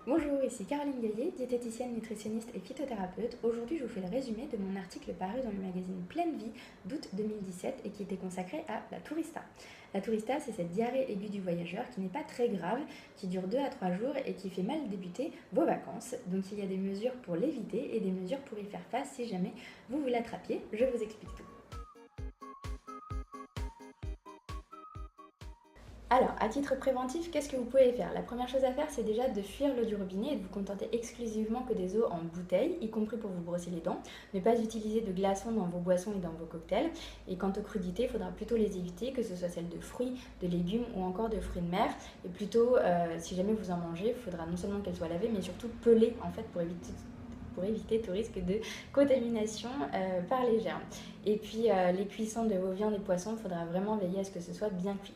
Bonjour, ici Caroline Gaillet, diététicienne, nutritionniste et phytothérapeute. Aujourd'hui, je vous fais le résumé de mon article paru dans le magazine Pleine Vie d'août 2017 et qui était consacré à la tourista. La tourista, c'est cette diarrhée aiguë du voyageur qui n'est pas très grave, qui dure 2 à 3 jours et qui fait mal débuter vos vacances. Donc il y a des mesures pour l'éviter et des mesures pour y faire face si jamais vous l'attrapiez. Je vous explique tout. Alors, à titre préventif, qu'est-ce que vous pouvez faire? La première chose à faire, c'est déjà de fuir l'eau du robinet et de vous contenter exclusivement que des eaux en bouteille, y compris pour vous brosser les dents. Ne pas utiliser de glaçons dans vos boissons et dans vos cocktails. Et quant aux crudités, il faudra plutôt les éviter, que ce soit celles de fruits, de légumes ou encore de fruits de mer. Et plutôt, si jamais vous en mangez, il faudra non seulement qu'elles soient lavées, mais surtout pelées, en fait, pour éviter tout risque de contamination par les germes. Et puis les cuissons de vos viandes et poissons, il faudra vraiment veiller à ce que ce soit bien cuit.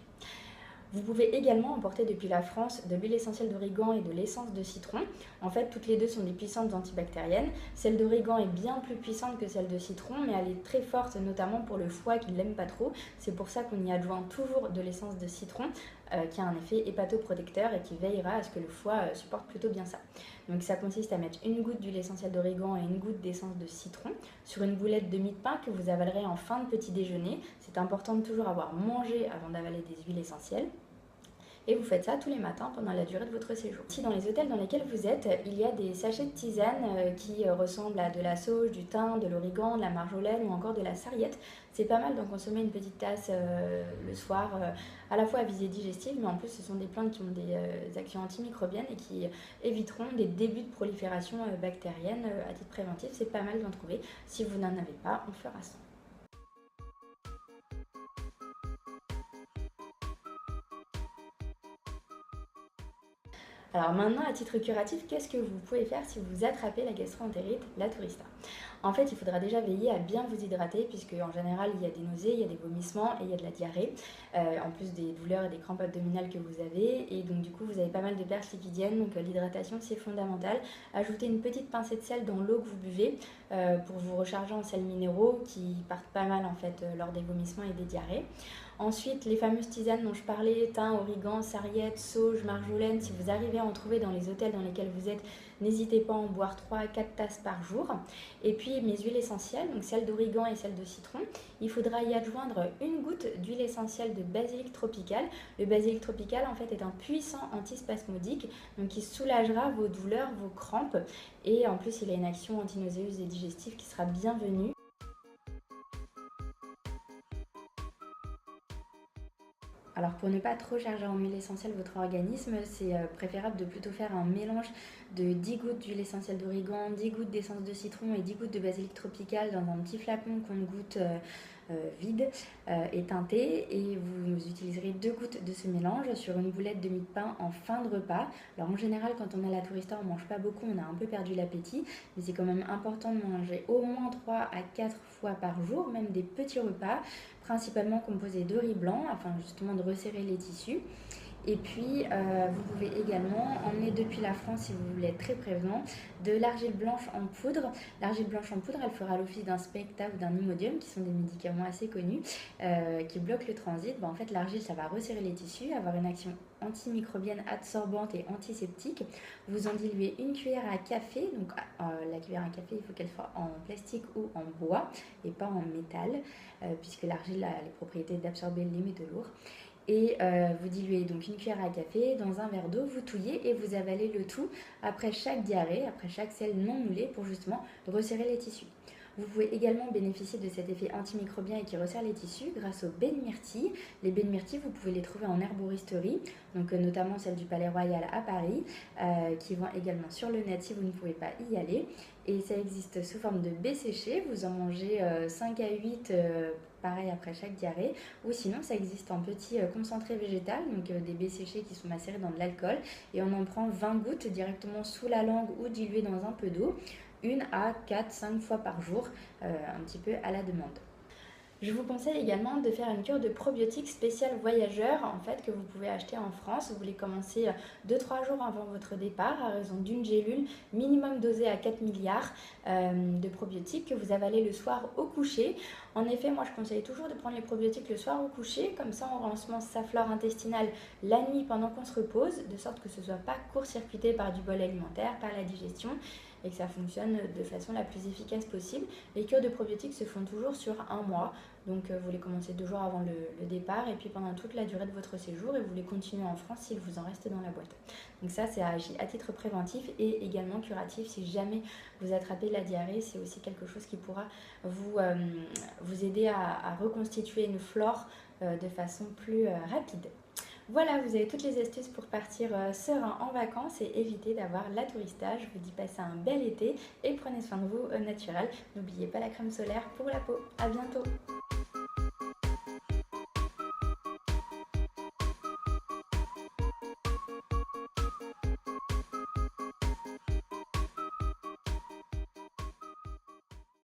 Vous pouvez également emporter depuis la France de l'huile essentielle d'origan et de l'essence de citron. En fait, toutes les deux sont des puissantes antibactériennes. Celle d'origan est bien plus puissante que celle de citron, mais elle est très forte, notamment pour le foie qui ne l'aime pas trop. C'est pour ça qu'on y adjoint toujours de l'essence de citron, qui a un effet hépatoprotecteur et qui veillera à ce que le foie supporte plutôt bien ça. Donc ça consiste à mettre une goutte d'huile essentielle d'origan et une goutte d'essence de citron sur une boulette de mie de pain que vous avalerez en fin de petit déjeuner. C'est important de toujours avoir mangé avant d'avaler des huiles essentielles. Et vous faites ça tous les matins pendant la durée de votre séjour. Si dans les hôtels dans lesquels vous êtes, il y a des sachets de tisane qui ressemblent à de la sauge, du thym, de l'origan, de la marjolaine ou encore de la sarriette, c'est pas mal d'en consommer une petite tasse le soir, à la fois à visée digestive, mais en plus ce sont des plantes qui ont des actions antimicrobiennes et qui éviteront des débuts de prolifération bactérienne à titre préventif. C'est pas mal d'en trouver. Si vous n'en avez pas, on fera sans. Alors maintenant, à titre curatif, qu'est-ce que vous pouvez faire si vous attrapez la gastro-entérite, la tourista? En fait, il faudra déjà veiller à bien vous hydrater puisque en général, il y a des nausées, il y a des vomissements et il y a de la diarrhée, en plus des douleurs et des crampes abdominales que vous avez. Et donc du coup, vous avez pas mal de pertes lipidiennes, donc l'hydratation, c'est fondamental. Ajoutez une petite pincée de sel dans l'eau que vous buvez pour vous recharger en sels minéraux qui partent pas mal en fait lors des vomissements et des diarrhées. Ensuite, les fameuses tisanes dont je parlais, thym, origan, sarriette, sauge, marjolaine, si vous arrivez à en trouver dans les hôtels dans lesquels vous êtes, n'hésitez pas à en boire 3 à 4 tasses par jour. Et puis mes huiles essentielles, donc celle d'origan et celle de citron, il faudra y adjoindre une goutte d'huile essentielle de basilic tropical. Le basilic tropical en fait est un puissant antispasmodique, donc qui soulagera vos douleurs, vos crampes, et en plus il a une action antinauséeuse et digestive qui sera bienvenue. Alors pour ne pas trop charger en huile essentielle votre organisme, c'est préférable de plutôt faire un mélange de 10 gouttes d'huile essentielle d'origan, 10 gouttes d'essence de citron et 10 gouttes de basilic tropical dans un petit flacon qu'on goûte vide et teinté. Et vous utiliserez 2 gouttes de ce mélange sur une boulette de mie de pain en fin de repas. Alors en général, quand on a la tourista, on ne mange pas beaucoup, on a un peu perdu l'appétit, mais c'est quand même important de manger au moins 3 à 4 fois par jour, même des petits repas, principalement composés de riz blanc, afin justement de resserrer les tissus. Et puis, vous pouvez également emmener depuis la France, si vous voulez être très prévenant, de l'argile blanche en poudre. L'argile blanche en poudre, elle fera l'office d'un Specta ou d'un Imodium, qui sont des médicaments assez connus, qui bloquent le transit. En fait, l'argile, ça va resserrer les tissus, avoir une action antimicrobienne absorbante et antiseptique. Vous en diluez une cuillère à café. Donc, la cuillère à café, il faut qu'elle soit en plastique ou en bois et pas en métal, puisque l'argile a les propriétés d'absorber les métaux lourds. Et vous diluez donc une cuillère à café dans un verre d'eau, vous touillez et vous avalez le tout après chaque diarrhée, après chaque selle non moulée pour justement resserrer les tissus. Vous pouvez également bénéficier de cet effet antimicrobien et qui resserre les tissus grâce aux baies de myrtille. Les baies de myrtille, vous pouvez les trouver en herboristerie, donc notamment celle du Palais Royal à Paris, qui vend également sur le net si vous ne pouvez pas y aller. Et ça existe sous forme de baies séchées, vous en mangez 5 à 8 pareil après chaque diarrhée, ou sinon ça existe en petit concentré végétal, donc des baies séchées qui sont macérées dans de l'alcool, et on en prend 20 gouttes directement sous la langue ou diluées dans un peu d'eau, 1 à 4, 5 fois par jour, un petit peu à la demande. Je vous conseille également de faire une cure de probiotiques spéciale voyageur en fait que vous pouvez acheter en France. Vous les commencez 2-3 jours avant votre départ à raison d'une gélule minimum dosée à 4 milliards de probiotiques que vous avalez le soir au coucher. En effet, moi je conseille toujours de prendre les probiotiques le soir au coucher, comme ça on ensemence sa flore intestinale la nuit pendant qu'on se repose, de sorte que ce ne soit pas court-circuité par du bol alimentaire, par la digestion, et que ça fonctionne de façon la plus efficace possible. Les cures de probiotiques se font toujours sur un mois, donc vous les commencez 2 jours avant le départ et puis pendant toute la durée de votre séjour, et vous les continuez en France s'il vous en reste dans la boîte. Donc ça, c'est agi à titre préventif et également curatif. Si jamais vous attrapez la diarrhée, c'est aussi quelque chose qui pourra vous aider à reconstituer une flore de façon plus rapide. Voilà, vous avez toutes les astuces pour partir serein en vacances et éviter d'avoir la tourista. Je vous dis passez un bel été et prenez soin de vous naturel. N'oubliez pas la crème solaire pour la peau. À bientôt.